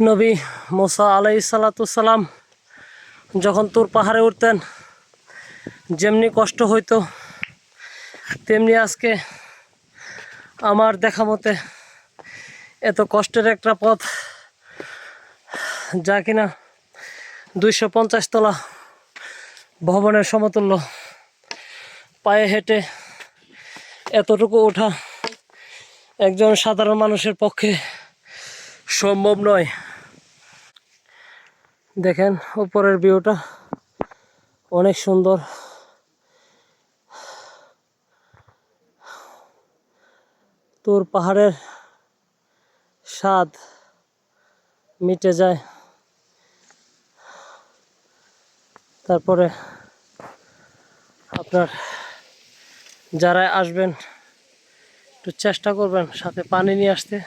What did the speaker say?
নবী মুসা আলাইহিস সালাম যখন তুর পাহাড়ে উঠতেন যেমনি কষ্ট হইতো তেমনি আজকে আমার দেখা মতে এত কষ্টের একটা পথ যা কিনা 250 তলা ভবনের সমতুল্য, পায়ে হেঁটে এতটুকু ওঠা একজন সাধারণ মানুষের পক্ষে সম্ভব নয়। দেখেন উপরের ভিউটা অনেক সুন্দর। তুর পাহাড়ের স্বাদ মিটে যায়। তারপরে আপনার যারা আসবেন একটু চেষ্টা করবেন সাথে পানি নিয়ে আসতে।